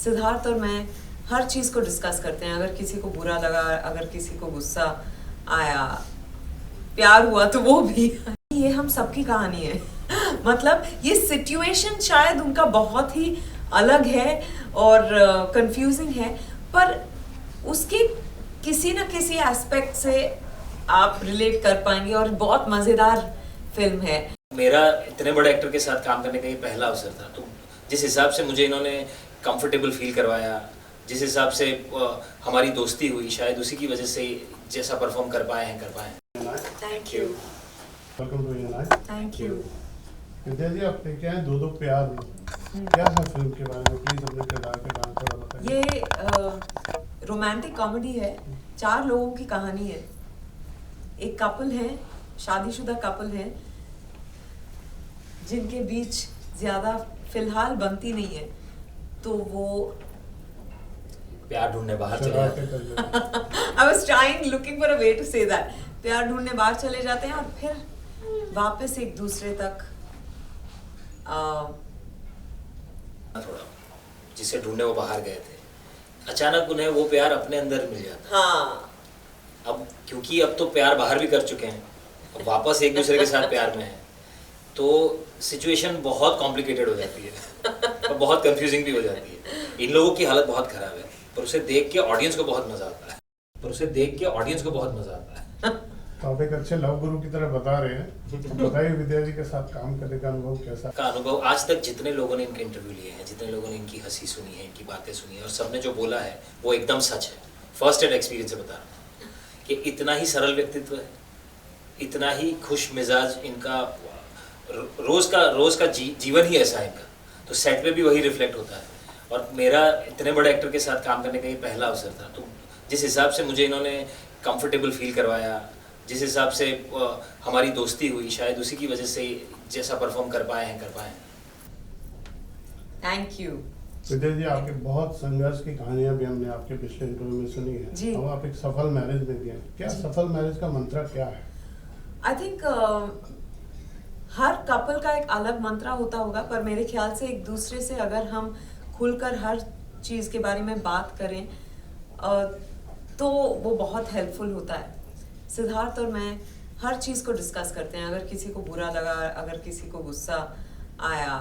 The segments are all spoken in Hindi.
सिद्धार्थ और मैं हर चीज़ को डिस्कस करते हैं। अगर किसी को बुरा लगा, अगर किसी को गुस्सा आया, प्यार हुआ तो वो भी ये हम सबकी कहानी है। मतलब ये सिचुएशन शायद उनका बहुत ही अलग है और कंफ्यूजिंग है, पर उसके किसी न किसी एस्पेक्ट से आप रिलेट कर पाएंगे और बहुत मज़ेदार फिल्म है। मेरा इतने बड़े एक्टर के साथ काम करने का ये पहला अवसर था, तो जिस हिसाब से मुझे इन्होंने कंफर्टेबल फील करवाया, जिस हिसाब से हमारी दोस्ती हुई, शायद उसी की वजह से जैसा परफॉर्म कर पाए हैं। Thank you. Welcome to your life. Thank you. Vidya ji, आप लेके आए दो प्यार में, क्या है फिल्म के बारे में? प्लीज अपने किरदार के बारे में थोड़ा बताइए। ये रोमांटिक कॉमेडी है। 4 लोगों की कहानी है। एक कपल है, शादीशुदा कपल है, जिनके बीच ज़्यादा फिलहाल बनती नहीं है, तो वो प्यार ढूंढने बाहर चले जाते हैं। I was trying looking for a way to say that। प्यार ढूंढने बाहर चले जाते हैं और फिर वापस एक दूसरे तक थोड़ा जिसे ढूंढने वो बाहर गए थे, अचानक उन्हें वो प्यार अपने अंदर मिल जाता है। हाँ, अब क्योंकि अब तो प्यार बाहर भी कर चुके हैं, अब वापस एक दूसरे के साथ प्यार में है, तो सिचुएशन बहुत कॉम्प्लिकेटेड हो जाती है और बहुत कंफ्यूजिंग भी हो जाती है। इन लोगों की हालत बहुत खराब है, पर उसे देख के ऑडियंस को बहुत मजा आता है। तो आप एक अच्छे लव गुरु की तरह बता रहे हैं, तो बताइए विद्या जी के साथ काम करने का अनुभव कैसा? का अनुभव आज तक जितने लोगों ने इनके इंटरव्यू लिए हैं, जितने लोगों ने इनकी हंसी सुनी है, इनकी बातें सुनी है, और सबने जो बोला है वो एकदम सच है। फर्स्ट हैंड एक्सपीरियंस से बता रहा हूँ कि इतना ही सरल व्यक्तित्व है, इतना ही खुश मिजाज इनका, रोज का जीवन ही ऐसा है इनका, तो सेट पे भी वही रिफ्लेक्ट होता है। और मेरा इतने बड़े एक्टर के साथ काम करने का ये पहला अवसर था, तो जिस हिसाब से मुझे इन्होंने कंफर्टेबल फील करवाया, जिस हिसाब से हमारी दोस्ती हुई, शायद उसी की वजह से जैसा परफॉर्म कर पाए हैं। Thank you. विद्या जी, आपके बहुत संघर्ष की कहानियां भी हमने आपके पिछले इंटरव्यू में सुनी है जी। अब आप एक सफल मैरिज में भी हैं। क्या सफल मैरिज का मंत्र क्या है? आई थिंक हर कपल का एक अलग मंत्र होता होगा, पर मेरे ख्याल से एक दूसरे से अगर हम खुलकर हर चीज़ के बारे में बात करें तो वो बहुत हेल्पफुल होता है। सिद्धार्थ और मैं हर चीज़ को डिस्कस करते हैं। अगर किसी को बुरा लगा, अगर किसी को गुस्सा आया,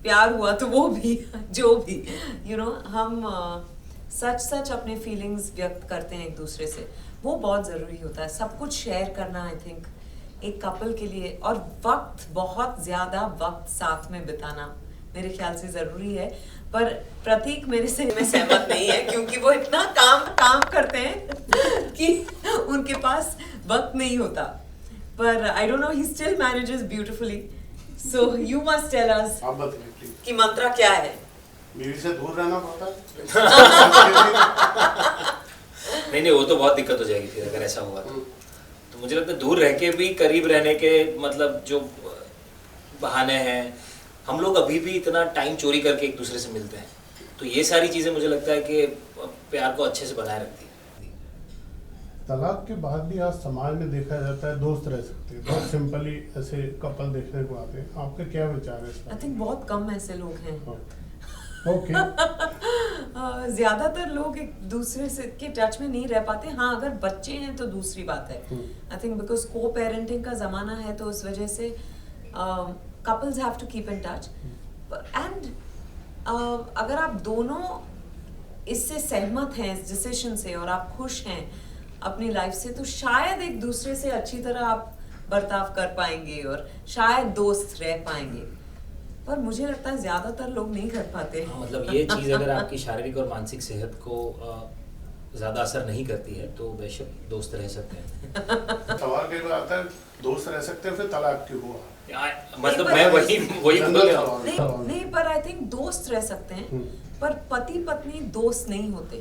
प्यार हुआ तो वो भी जो भी हम सच अपने फीलिंग्स व्यक्त करते हैं एक दूसरे से। वो बहुत ज़रूरी होता है, सब कुछ शेयर करना। आई थिंक एक कपल के लिए, और बहुत ज़्यादा वक्त साथ में बिताना मेरे ख्याल से ज़रूरी है। पर प्रतीक मेरे से में सहमत नहीं है, क्योंकि वो इतना काम करते हैं कि उनके पास वक्त नहीं होता। पर I don't know, he still manages beautifully. So you must tell us आप बताइए प्लीज, कि मंत्र क्या है? बीवी से दूर रहना पड़ता है? नहीं, वो तो बहुत दिक्कत हो जाएगी फिर अगर ऐसा हुआ तो मुझे लगता है दूर रह के भी करीब रहने के मतलब जो बहाने हैं, हम लोग अभी भी इतना टाइम चोरी करके एक दूसरे से मिलते हैं, तो ये सारी चीज़ें मुझे लगता है कि प्यार को अच्छे से बनाए रखती है। तलाक के बाद भी आज समाज में देखा जाता है दोस्त रह सकते हैं, बहुत सिंपली ऐसे कपल देखने को आते हैं। आपके क्या विचार है इस पर? आई थिंक बहुत कम ऐसे लोग हैं। ओके। ज्यादातर लोग एक दूसरे से के टच में नहीं रह पाते। हाँ, अगर बच्चे हैं तो दूसरी बात है। आई थिंक बिकॉज को पेरेंटिंग का जमाना है, तो उस वजह से couples have to keep in touch and अगर आप दोनों इससे सहमत हैं इस डिसीजन से और आप खुश हैं अपनी लाइफ से, तो शायद एक दूसरे से अच्छी तरह आप बर्ताव कर पाएंगे और शायद दोस्त रह पाएंगे। पर मुझे लगता है ज्यादातर लोग नहीं कर पाते। मतलब ये चीज़ अगर आपकी शारीरिक और मानसिक सेहत को ज़्यादा असर नहीं करती है तो बेशक दोस्त रह सकते हैं। सवाल कई बार आता है दोस्त रह सकते हैं फिर तलाक क्यों हुआ? मतलब मैं वही नहीं, पर आई थिंक दोस्त रह सकते हैं, पर पति पत्नी दोस्त नहीं होते।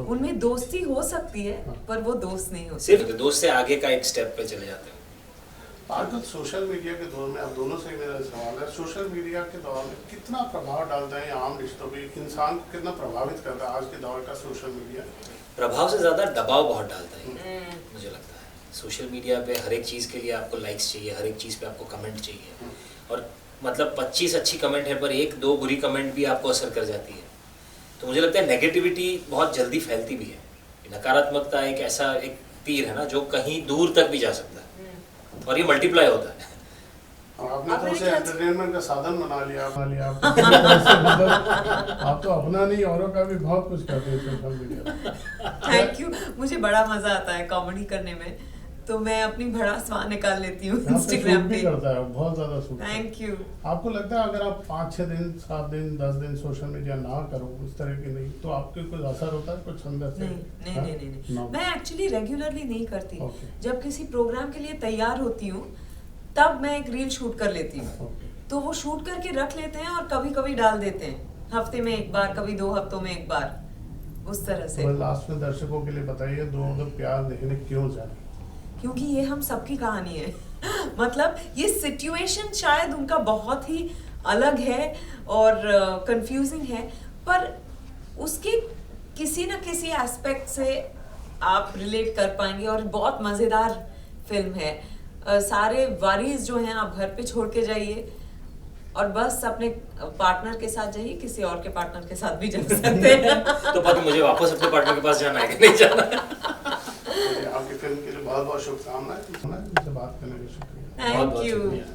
उनमें दोस्ती हो सकती है, पर वो दोस्त नहीं होते। सिर्फ दोस्त से आगे का एक स्टेप पे चले जाते हैं। आजकल सोशल मीडिया के दौर में, आप दोनों से मेरा सवाल है, सोशल मीडिया के दौर में कितना प्रभाव डालता है आम रिश्तों पे, इंसान को कितना प्रभावित करता है आज के दौर का सोशल मीडिया? प्रभाव से ज़्यादा दबाव बहुत डालता है मुझे लगता है। सोशल मीडिया पे हर एक चीज़ के लिए आपको लाइक्स चाहिए, हर एक चीज़ पे आपको कमेंट चाहिए, और मतलब 25 अच्छी कमेंट है पर 1-2 बुरी कमेंट भी आपको असर कर जाती है, तो मुझे लगता है नेगेटिविटी बहुत जल्दी फैलती भी है। नकारात्मकता एक ऐसा एक तीर है ना जो कहीं दूर तक भी जा सकता है और ये मल्टीप्लाई होता है। और आपने आप तो मेरे उसे ख्याल से- एंटरटेनमेंट का साधन बना लिया आप तो अपना नहीं औरों का भी बहुत कुछ करते हैं सोशल मीडिया। थैंक यू, मुझे बड़ा मजा आता है कॉमेडी करने में, तो मैं अपनी भड़ास वहाँ निकाल लेती हूँ इंस्टाग्राम भी पे। करता है, बहुत ज्यादा सूट। Thank you. आपको लगता है अगर आप 5-6 दिन 7 दिन 10 दिन सोशल मीडिया ना करो उस तरह की नहीं तो आपके कुछ असर होता है कुछ अंदर से? नहीं नहीं हाँ? नहीं नहीं, नहीं। No. मैं एक्चुअली रेगुलरली नहीं करती। Okay. जब किसी प्रोग्राम के लिए तैयार होती हूँ तब मैं एक रील शूट कर लेती हूँ। Okay. तो वो शूट करके रख लेते हैं और कभी कभी डाल देते हैं, हफ्ते में एक बार, कभी 2 हफ्तों में एक बार, उस तरह से। तो लास्ट में दर्शकों के लिए बताइए दोनों को प्यार देखने क्यों जाए? क्योंकि ये हम सबकी कहानी है मतलब ये सिचुएशन शायद उनका बहुत ही अलग है और कंफ्यूजिंग है, पर उसके किसी न किसी एस्पेक्ट से आप रिलेट कर पाएंगे और बहुत मज़ेदार फिल्म है। सारे वारीज जो हैं आप घर पे छोड़ के जाइए और बस अपने पार्टनर के साथ जाइए, किसी और के पार्टनर के साथ भी जा सकते हैं तो पता मुझे वापस अपने पार्टनर के पास जाना है कि नहीं जाना है? आपकी फिल्म के लिए बहुत बहुत शुभकामनाएं। मुझसे बात करने के लिए शुक्रिया। थैंक बहुत यू। शुक्रिया।